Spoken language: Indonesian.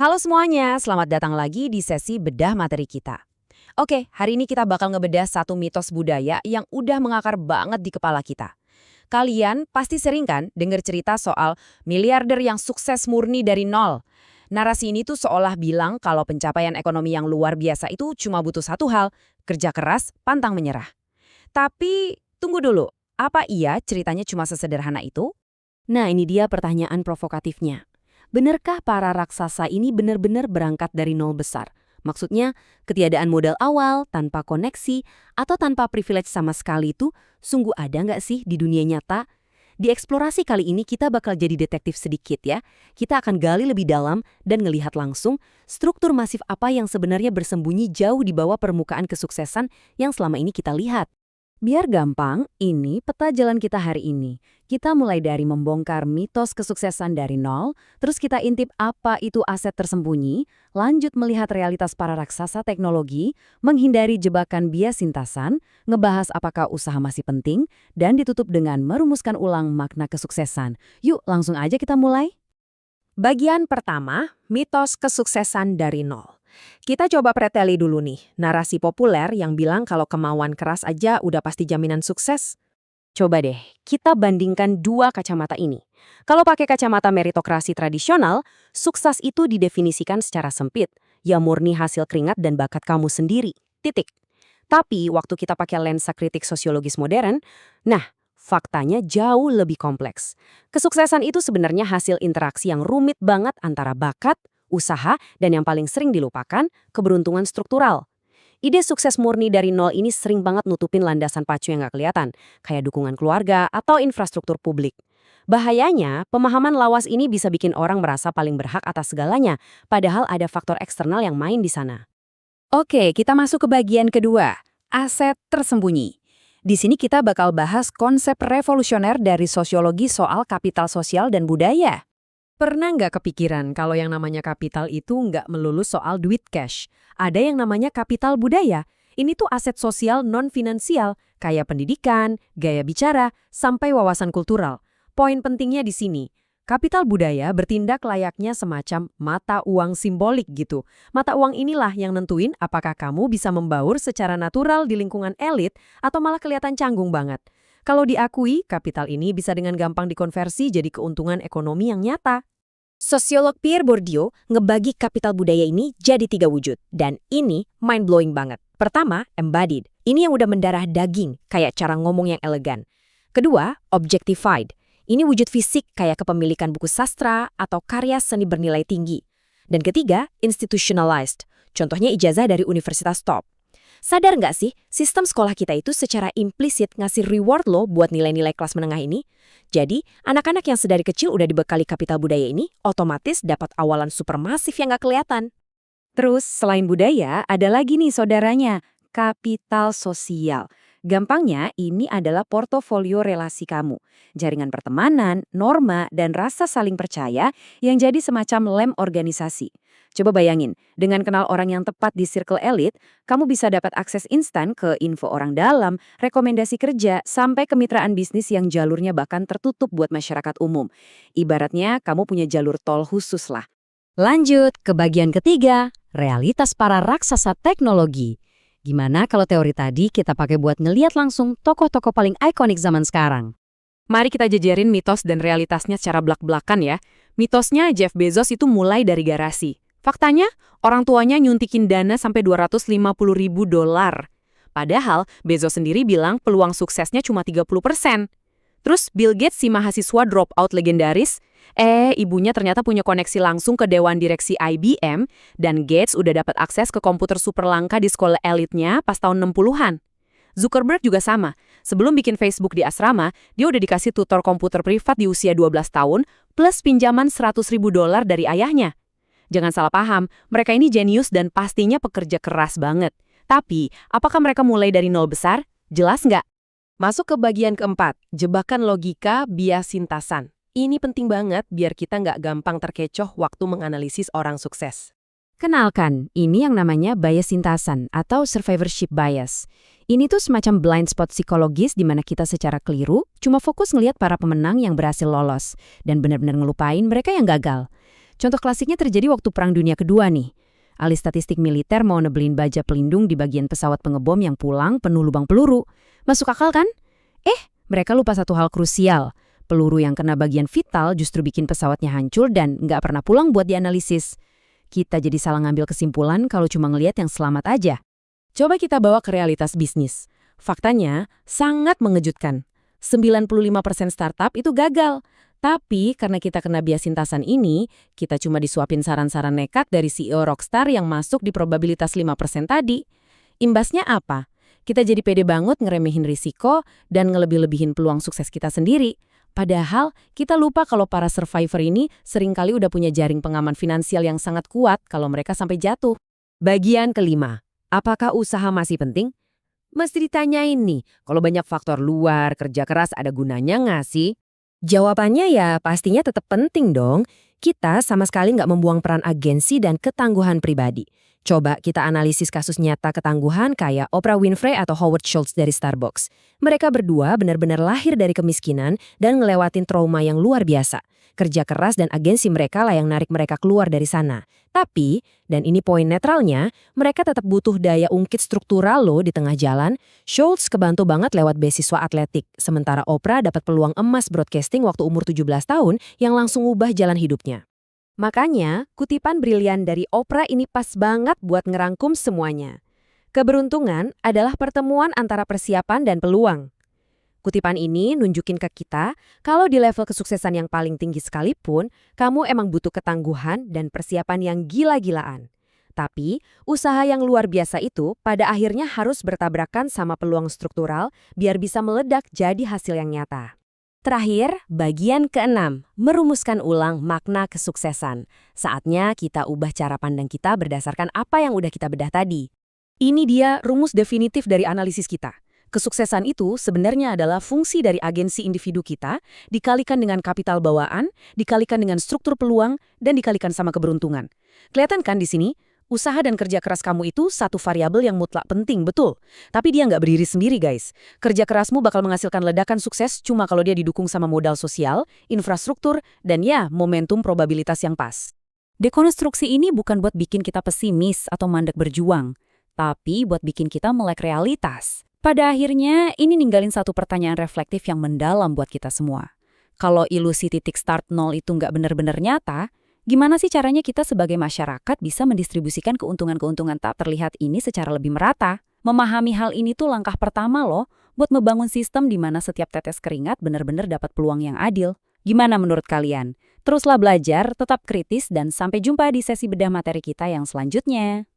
Halo semuanya, selamat datang lagi di sesi bedah materi kita. Oke, hari ini kita bakal ngebedah satu mitos budaya yang udah mengakar banget di kepala kita. Kalian pasti sering kan dengar cerita soal miliarder yang sukses murni dari nol. Narasi ini tuh seolah bilang kalau pencapaian ekonomi yang luar biasa itu cuma butuh satu hal, kerja keras, pantang menyerah. Tapi, tunggu dulu, apa iya ceritanya cuma sesederhana itu? Nah, ini dia pertanyaan provokatifnya. Benarkah para raksasa ini benar-benar berangkat dari nol besar? Maksudnya, ketiadaan modal awal, tanpa koneksi, atau tanpa privilege sama sekali itu sungguh ada nggak sih di dunia nyata? Di eksplorasi kali ini kita bakal jadi detektif sedikit ya. Kita akan gali lebih dalam dan ngelihat langsung struktur masif apa yang sebenarnya bersembunyi jauh di bawah permukaan kesuksesan yang selama ini kita lihat. Biar gampang, ini peta jalan kita hari ini. Kita mulai dari membongkar mitos kesuksesan dari nol, terus kita intip apa itu aset tersembunyi, lanjut melihat realitas para raksasa teknologi, menghindari jebakan bias sintasan, ngebahas apakah usaha masih penting, dan ditutup dengan merumuskan ulang makna kesuksesan. Yuk, langsung aja kita mulai. Bagian pertama, mitos kesuksesan dari nol. Kita coba preteli dulu nih, narasi populer yang bilang kalau kemauan keras aja udah pasti jaminan sukses. Coba deh, kita bandingkan dua kacamata ini. Kalau pakai kacamata meritokrasi tradisional, sukses itu didefinisikan secara sempit, ya murni hasil keringat dan bakat kamu sendiri. Titik. Tapi waktu kita pakai lensa kritik sosiologis modern, nah, faktanya jauh lebih kompleks. Kesuksesan itu sebenarnya hasil interaksi yang rumit banget antara bakat, usaha, dan yang paling sering dilupakan, keberuntungan struktural. Ide sukses murni dari nol ini sering banget nutupin landasan pacu yang nggak kelihatan, kayak dukungan keluarga atau infrastruktur publik. Bahayanya, pemahaman lawas ini bisa bikin orang merasa paling berhak atas segalanya, padahal ada faktor eksternal yang main di sana. Oke, kita masuk ke bagian kedua, aset tersembunyi. Di sini kita bakal bahas konsep revolusioner dari sosiologi soal kapital sosial dan budaya. Pernah nggak kepikiran kalau yang namanya kapital itu nggak melulu soal duit cash? Ada yang namanya kapital budaya. Ini tuh aset sosial non-finansial, kayak pendidikan, gaya bicara, sampai wawasan kultural. Poin pentingnya di sini, kapital budaya bertindak layaknya semacam mata uang simbolik gitu. Mata uang inilah yang nentuin apakah kamu bisa membaur secara natural di lingkungan elit atau malah kelihatan canggung banget. Kalau diakui, kapital ini bisa dengan gampang dikonversi jadi keuntungan ekonomi yang nyata. Sosiolog Pierre Bourdieu ngebagi kapital budaya ini jadi 3 wujud. Dan ini mind-blowing banget. Pertama, embodied. Ini yang udah mendarah daging, kayak cara ngomong yang elegan. Kedua, objectified. Ini wujud fisik kayak kepemilikan buku sastra atau karya seni bernilai tinggi. Dan ketiga, institutionalized. Contohnya ijazah dari universitas top. Sadar nggak sih, sistem sekolah kita itu secara implisit ngasih reward loh buat nilai-nilai kelas menengah ini? Jadi, anak-anak yang sedari kecil udah dibekali kapital budaya ini, otomatis dapat awalan supermasif yang nggak kelihatan. Terus, selain budaya, ada lagi nih saudaranya, kapital sosial. Gampangnya, ini adalah portofolio relasi kamu. Jaringan pertemanan, norma, dan rasa saling percaya yang jadi semacam lem organisasi. Coba bayangin, dengan kenal orang yang tepat di circle elit, kamu bisa dapat akses instan ke info orang dalam, rekomendasi kerja, sampai kemitraan bisnis yang jalurnya bahkan tertutup buat masyarakat umum. Ibaratnya, kamu punya jalur tol khusus lah. Lanjut ke bagian ketiga, realitas para raksasa teknologi. Gimana kalau teori tadi kita pakai buat ngeliat langsung tokoh-tokoh paling ikonik zaman sekarang? Mari kita jajarin mitos dan realitasnya secara blak-blakan ya. Mitosnya Jeff Bezos itu mulai dari garasi. Faktanya, orang tuanya nyuntikin dana sampai $250.000. Padahal, Bezos sendiri bilang peluang suksesnya cuma 30%. Terus Bill Gates si mahasiswa dropout legendaris, ibunya ternyata punya koneksi langsung ke dewan direksi IBM, dan Gates udah dapat akses ke komputer super langka di sekolah elitnya pas tahun 60-an. Zuckerberg juga sama. Sebelum bikin Facebook di asrama, dia udah dikasih tutor komputer privat di usia 12 tahun, plus pinjaman $100.000 dari ayahnya. Jangan salah paham, mereka ini jenius dan pastinya pekerja keras banget. Tapi, apakah mereka mulai dari nol besar? Jelas nggak? Masuk ke bagian keempat, jebakan logika bias sintasan. Ini penting banget biar kita nggak gampang terkecoh waktu menganalisis orang sukses. Kenalkan, ini yang namanya bias sintasan atau survivorship bias. Ini tuh semacam blind spot psikologis di mana kita secara keliru cuma fokus ngelihat para pemenang yang berhasil lolos dan benar-benar ngelupain mereka yang gagal. Contoh klasiknya terjadi waktu Perang Dunia Kedua nih. Ahli statistik militer mau nebelin baja pelindung di bagian pesawat pengebom yang pulang penuh lubang peluru. Masuk akal kan? Mereka lupa satu hal krusial. Peluru yang kena bagian vital justru bikin pesawatnya hancur dan nggak pernah pulang buat dianalisis. Kita jadi salah ngambil kesimpulan kalau cuma ngelihat yang selamat aja. Coba kita bawa ke realitas bisnis. Faktanya sangat mengejutkan. 95% startup itu gagal. Tapi karena kita kena bias sintasan ini, kita cuma disuapin saran-saran nekat dari CEO Rockstar yang masuk di probabilitas 5% tadi. Imbasnya apa? Kita jadi pede banget ngeremehin risiko dan ngelebih-lebihin peluang sukses kita sendiri. Padahal kita lupa kalau para survivor ini seringkali udah punya jaring pengaman finansial yang sangat kuat kalau mereka sampai jatuh. Bagian kelima, apakah usaha masih penting? Mesti ditanyain nih, kalau banyak faktor luar, kerja keras ada gunanya nggak sih? Jawabannya ya pastinya tetap penting dong. Kita sama sekali nggak membuang peran agensi dan ketangguhan pribadi. Coba kita analisis kasus nyata ketangguhan kayak Oprah Winfrey atau Howard Schultz dari Starbucks. Mereka berdua benar-benar lahir dari kemiskinan dan ngelewatin trauma yang luar biasa. Kerja keras dan agensi mereka lah yang narik mereka keluar dari sana. Tapi, dan ini poin netralnya, mereka tetap butuh daya ungkit struktural loh di tengah jalan. Schultz kebantu banget lewat beasiswa atletik, sementara Oprah dapat peluang emas broadcasting waktu umur 17 tahun yang langsung ubah jalan hidupnya. Makanya, kutipan brilian dari Oprah ini pas banget buat ngerangkum semuanya. Keberuntungan adalah pertemuan antara persiapan dan peluang. Kutipan ini nunjukin ke kita, kalau di level kesuksesan yang paling tinggi sekalipun, kamu emang butuh ketangguhan dan persiapan yang gila-gilaan. Tapi, usaha yang luar biasa itu pada akhirnya harus bertabrakan sama peluang struktural biar bisa meledak jadi hasil yang nyata. Terakhir, bagian keenam, merumuskan ulang makna kesuksesan. Saatnya kita ubah cara pandang kita berdasarkan apa yang udah kita bedah tadi. Ini dia rumus definitif dari analisis kita. Kesuksesan itu sebenarnya adalah fungsi dari agensi individu kita, dikalikan dengan kapital bawaan, dikalikan dengan struktur peluang, dan dikalikan sama keberuntungan. Kelihatan kan di sini? Usaha dan kerja keras kamu itu satu variabel yang mutlak penting, betul. Tapi dia nggak berdiri sendiri, guys. Kerja kerasmu bakal menghasilkan ledakan sukses cuma kalau dia didukung sama modal sosial, infrastruktur, dan ya, momentum probabilitas yang pas. Dekonstruksi ini bukan buat bikin kita pesimis atau mandek berjuang, tapi buat bikin kita melek realitas. Pada akhirnya, ini ninggalin satu pertanyaan reflektif yang mendalam buat kita semua. Kalau ilusi titik start nol itu nggak benar-benar nyata, gimana sih caranya kita sebagai masyarakat bisa mendistribusikan keuntungan-keuntungan tak terlihat ini secara lebih merata? Memahami hal ini tuh langkah pertama loh, buat membangun sistem di mana setiap tetes keringat benar-benar dapat peluang yang adil. Gimana menurut kalian? Teruslah belajar, tetap kritis, dan sampai jumpa di sesi bedah materi kita yang selanjutnya.